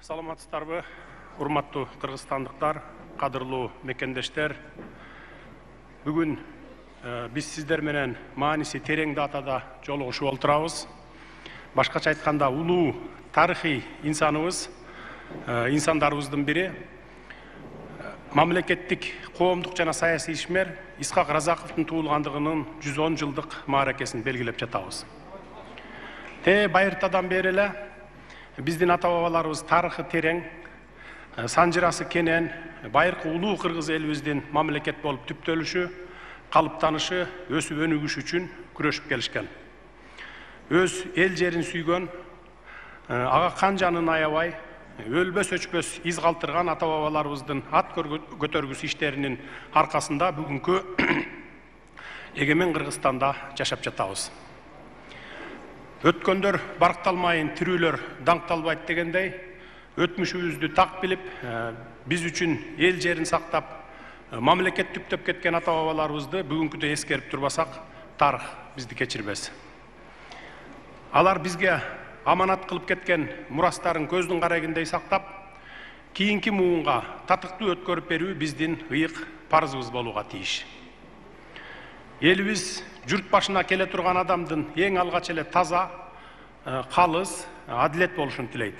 Саламатсыздарбы, урматтуу кыргызстандыктар, кадырлуу мекендештер. Бүгүн биз сиздер менен мааниси терең датада жолугушуп отурабыз. Башкача айтканда, улуу тарыхый инсаныбыз, инсандарыбыздын бири, мамлекеттик, коомдук жана саясий ишмер Исхак Разаковдун туулгандыгынын 110 жылдык мааракесин белгилеп жатабыз. Байыртадан бери эле биздин ата-бабаларыбыз тарыхы терең, санжырасы кенен, байыркы улуу кыргыз элибиздин мамлекет болуп түптөлүшү, калыптанышы, өсүп өнүгүш үчүн күрөшүп келишкен. Өз эл жерин сүйгөн, ага кан жанын аябай, өлбөс өчпөс из калтырган ата-бабаларыбыздын ат көтөргүс иштеринин аркасында бүгүнкү эгемен Кыргызстанда жашап жатабыз. Өткөндөр баркталмайын, тирүүлөр даңкталбайт дегендей, өтмүшүбүздү так билип, биз үчүн эл жерин сактап, мамлекет түптөп кеткен ата-бабаларыбызды бүгүнкүдө эскерип турбасак, тарых бизди кечирбес. Алар бизге аманат кылып кеткен мурастарын көздүн карагындей сактап, кийинки муунга татыктуу өткөрүп берүү биздин ыйык парызыбыз болууга тийиш. Элибиз журт башына келе турган адамдын эң алгач эле таза, калыс, адилет болушун тилейт.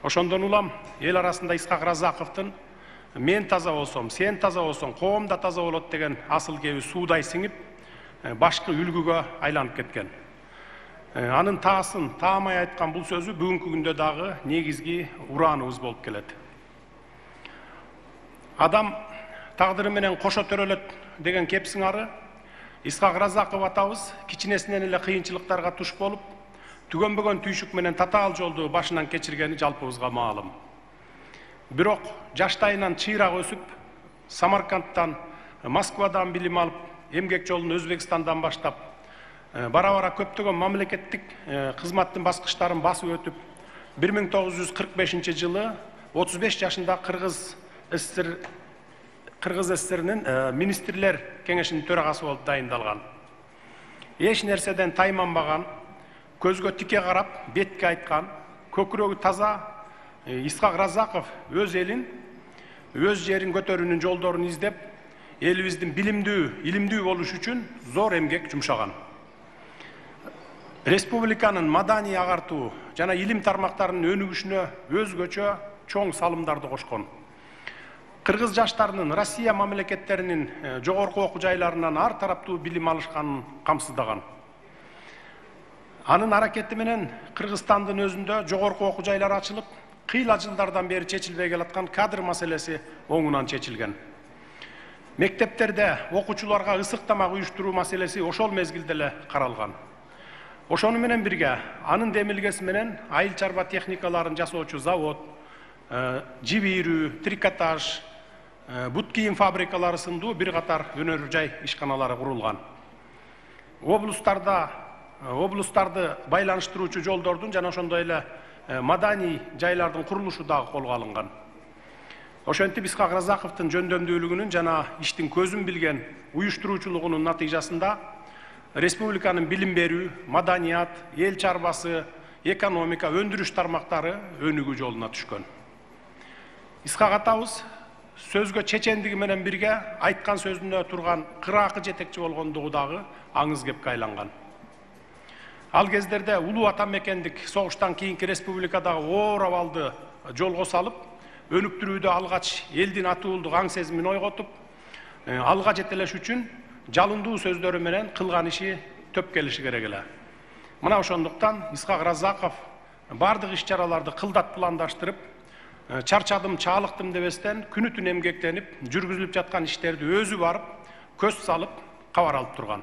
Ошондон улам эл арасында Исхак Разаковдун мен таза болсом, сен таза болсоң, коом да таза болот деген асыл кеби суудай сиңип, башкы үлгүгө айланып кеткен. Анын таасын таамай айткан бул сөзү бүгүнкү күндө дагы негизги урааныбыз болуп келет. Адам тагдыры менен кошо төрөлөт деген кеп сыңары Исхак Разаков атабыз кичинесинен эле кыйынчылыктарга туш болуп, түгөнбөгөн түйшүк менен татаал жолду башынан кечиргени жалпыбызга маалым. Бирок жаштайынан чыйрак өсүп, Самаркандтан, Москвадан билим алып, эмгек жолун Өзбекстандан баштап, бара-бара көптөгөн мамлекеттик кызматтын баскычтарын басып өтүп, 1945 жылы 35 жашында Кыргыз СССРнин министрлер кеңешинин төрагасы болуп дайындалган. Эч нерседен тайманбаган, көзгө тике карап, бетке айткан, көкүрөгү таза Исхак Разаков өз элин, өз жерин көтөрүүнүн жолдорун издеп, элибиздин билимдүү, илимдүү болуш үчүн зор эмгек жумшаган. Республиканын маданий агартуу жана илим тармактарынын өнүгүшүнө өзгөчө чоң салымдарды кошкон. Кыргыз жаштарынын Россия мамлекеттеринин жогорку окуу жайларынан ар тараптуу билим алышканын камсыздаган. Анын аракети менен Кыргызстандын өзүндө жогорку окуу жайлар ачылып, кыйла жылдардан бери чечилбей келаткан кадр маселеси оңунан чечилген. Мектептерде окуучуларга ысык тамак уюштуруу маселеси ошол мезгилде эле каралган. Ошону менен бирге анын демилгеси менен айыл чарба техникаларын жасоочу завод, жип ийрүү, трикотаж, бут кийим фабрикалары сындуу бир катар өнөр жай ишканалары курулган. Облустарды байланыштыруучу жолдордун жана ошондой эле маданий жайлардын курулушу дагы колго алынган. Ошентип Исхак Разаковдун жөндөмдүүлүгүнүн жана иштин көзүн билген уюштуруучулугунун натыйжасында республиканын билим берүү, маданият, эл чарбасы, экономика, өндүрүш тармактары өнүгүү жолуна түшкөн. Исхак атабыз сөзгө чечендиги менен бирге айткан сөзүндө турган кыраакы жетекчи болгондугу дагы аңыз кепке айланган. Ал кездерде улуу ата мекендик согуштан кийинки республикадагы оор абалды жолго салып, өнүктүрүүдө алгач элдин атуулдук аң сезимин ойготуп, алга жетелеш үчүн жалындуу сөздөрү менен кылган иши төп келиши керек эле. Мына ошондуктан Исхак Разаков бардык иш-чараларды кылдат пландаштырып, чарчадым, чаалыктым дебестен күнү түн эмгектенип, жүргүзүлүп жаткан иштерди өзү барып, көз салып, кабар алып турган.